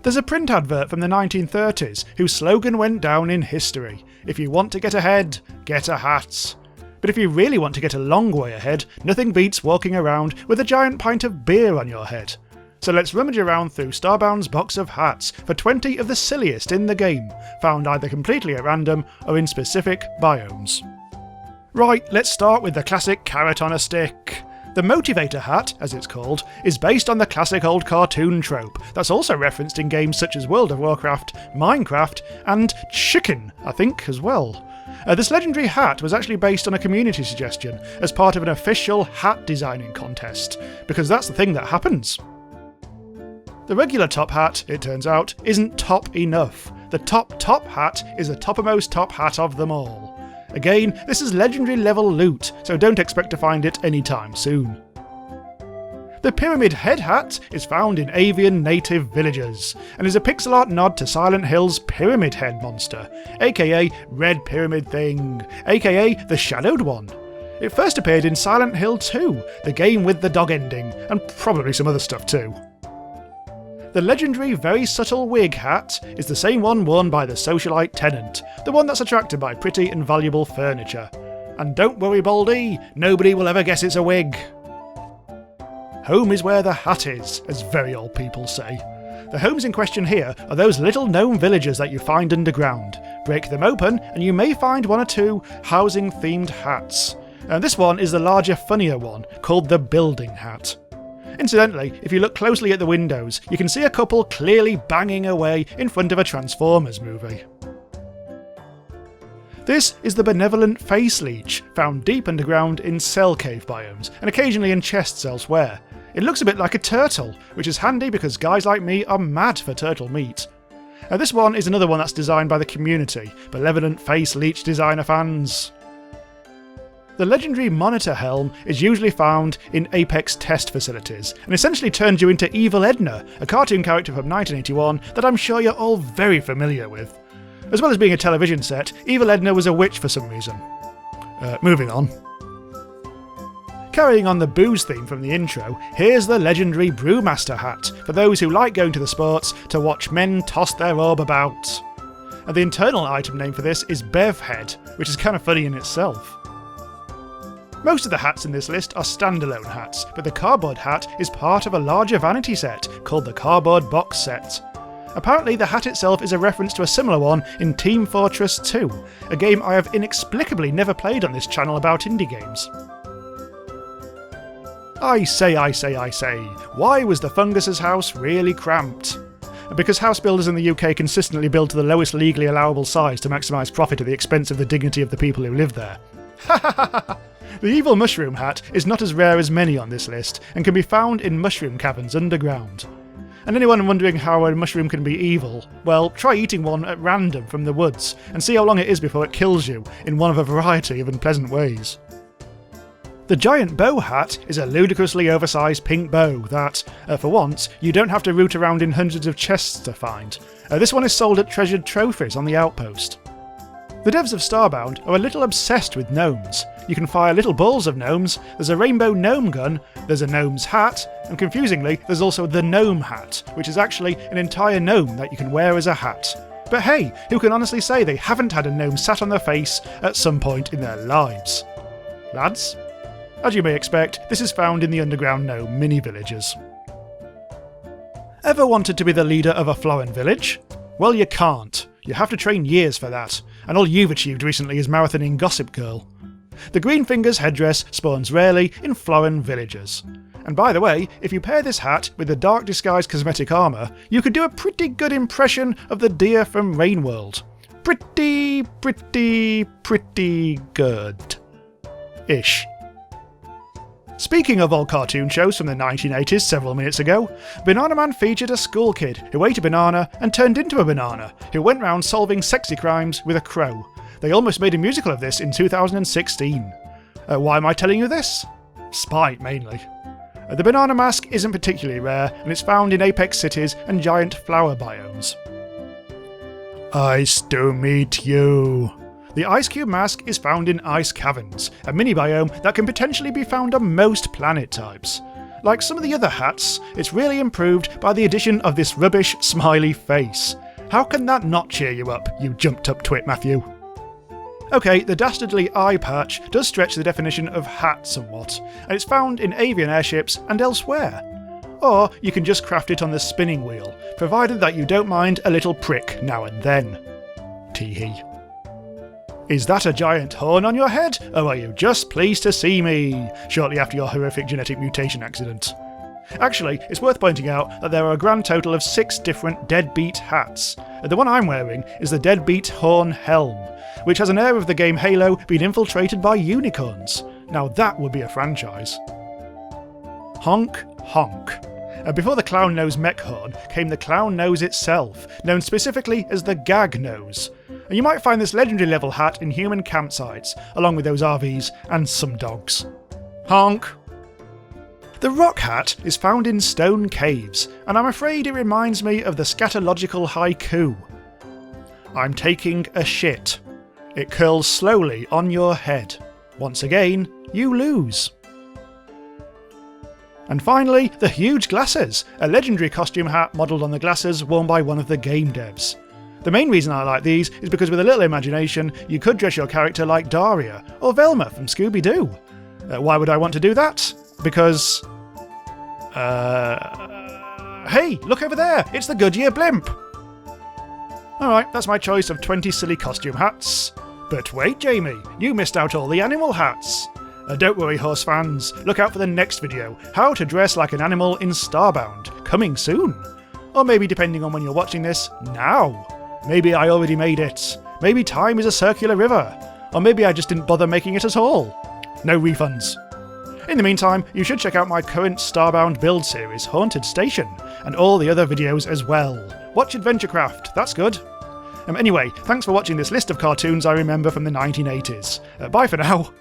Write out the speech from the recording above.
There's a print advert from the 1930s whose slogan went down in history: "If you want to get ahead, get a hat." But if you really want to get a long way ahead, nothing beats walking around with a giant pint of beer on your head. So let's rummage around through Starbound's box of hats for 20 of the silliest in the game, found either completely at random or in specific biomes. Right, let's start with the classic carrot on a stick. The Motivator Hat, as it's called, is based on the classic old cartoon trope that's also referenced in games such as World of Warcraft, Minecraft, and Chicken, I think, as well. This legendary hat was actually based on a community suggestion as part of an official hat designing contest, because that's the thing that happens. The regular top hat, it turns out, isn't top enough. The top hat is the toppermost top hat of them all. Again, this is legendary level loot, so don't expect to find it anytime soon. The Pyramid Head Hat is found in avian native villagers, and is a pixel art nod to Silent Hill's Pyramid Head monster, aka Red Pyramid Thing, aka the Shadowed One. It first appeared in Silent Hill 2, the game with the dog ending, and probably some other stuff too. The legendary Very Subtle Wig Hat is the same one worn by the socialite tenant, the one that's attracted by pretty and valuable furniture. And don't worry, Baldy, nobody will ever guess it's a wig. Home is where the hat is, as very old people say. The homes in question here are those little gnome villages that you find underground. Break them open and you may find one or two housing-themed hats. And this one is the larger, funnier one, called the Building Hat. Incidentally, if you look closely at the windows, you can see a couple clearly banging away in front of a Transformers movie. This is the Benevolent Face Leech, found deep underground in cell cave biomes, and occasionally in chests elsewhere. It looks a bit like a turtle, which is handy because guys like me are mad for turtle meat. This one is another one that's designed by the community, Benevolent Face Leech designer fans. The legendary Monitor Helm is usually found in Apex test facilities, and essentially turns you into Evil Edna, a cartoon character from 1981 that I'm sure you're all very familiar with. As well as being a television set, Evil Edna was a witch for some reason. Moving on. Carrying on the booze theme from the intro, here's the legendary Brewmaster Hat, for those who like going to the sports to watch men toss their orb about. And the internal item name for this is Bev Head, which is kind of funny in itself. Most of the hats in this list are standalone hats, but the Cardboard Hat is part of a larger vanity set called the Cardboard Box Set. Apparently the hat itself is a reference to a similar one in Team Fortress 2, a game I have inexplicably never played on this channel about indie games. I say, why was the Fungus's house really cramped? Because house builders in the UK consistently build to the lowest legally allowable size to maximise profit at the expense of the dignity of the people who live there. The Evil Mushroom Hat is not as rare as many on this list, and can be found in mushroom caverns underground. And anyone wondering how a mushroom can be evil, well, try eating one at random from the woods, and see how long it is before it kills you, in one of a variety of unpleasant ways. The Giant Bow Hat is a ludicrously oversized pink bow that, for once, you don't have to root around in hundreds of chests to find. This one is sold at Treasured Trophies on the Outpost. The devs of Starbound are a little obsessed with gnomes. You can fire little balls of gnomes, there's a rainbow gnome gun, there's a gnome's hat, and confusingly, there's also the Gnome Hat, which is actually an entire gnome that you can wear as a hat. But hey, who can honestly say they haven't had a gnome sat on their face at some point in their lives? Lads? As you may expect, this is found in the underground gnome mini-villages. Ever wanted to be the leader of a Florin village? Well, you can't. You have to train years for that, and all you've achieved recently is marathoning Gossip Girl. The Greenfinger's headdress spawns rarely in Florin villagers. And by the way, if you pair this hat with the Dark Disguise cosmetic armour, you could do a pretty good impression of the deer from Rainworld. Pretty good. Ish. Speaking of old cartoon shows from the 1980s several minutes ago, Bananaman featured a school kid who ate a banana and turned into a banana, who went round solving sexy crimes with a crow. They almost made a musical of this in 2016. Why am I telling you this? Spite, mainly. The banana mask isn't particularly rare, and it's found in apex cities and giant flower biomes. Ice to meet you. The Ice Cube mask is found in ice caverns, a mini-biome that can potentially be found on most planet types. Like some of the other hats, it's really improved by the addition of this rubbish smiley face. How can that not cheer you up, you jumped-up twit, Matthew? Okay, the dastardly Eyepatch does stretch the definition of hat somewhat, and it's found in avian airships and elsewhere. Or you can just craft it on the spinning wheel, provided that you don't mind a little prick now and then. Tee-hee. Is that a giant horn on your head, or are you just pleased to see me, shortly after your horrific genetic mutation accident? Actually, it's worth pointing out that there are a grand total of 6 different Deadbeat hats. The one I'm wearing is the Deadbeat Horn Helm, which has an air of the game Halo being infiltrated by unicorns. Now that would be a franchise. Honk, honk. Before the clown nose mech horn came the clown nose itself, known specifically as the gag nose. And you might find this legendary level hat in human campsites, along with those RVs and some dogs. Honk! The rock hat is found in stone caves, and I'm afraid it reminds me of the scatological haiku. I'm taking a shit. It curls slowly on your head. Once again, you lose. And finally, the huge glasses, a legendary costume hat modelled on the glasses worn by one of the game devs. The main reason I like these is because with a little imagination, you could dress your character like Daria, or Velma from Scooby-Doo. Why would I want to do that? Because... Hey, look over there! It's the Goodyear blimp! Alright, that's my choice of 20 silly costume hats. But wait, Jamie, you missed out all the animal hats! Don't worry, horse fans, look out for the next video, how to dress like an animal in Starbound, coming soon. Or maybe, depending on when you're watching this, now. Maybe I already made it. Maybe time is a circular river. Or maybe I just didn't bother making it at all. No refunds. In the meantime, you should check out my current Starbound build series, Haunted Station, and all the other videos as well. Watch Adventurecraft, that's good. Anyway, thanks for watching this list of cartoons I remember from the 1980s. Bye for now.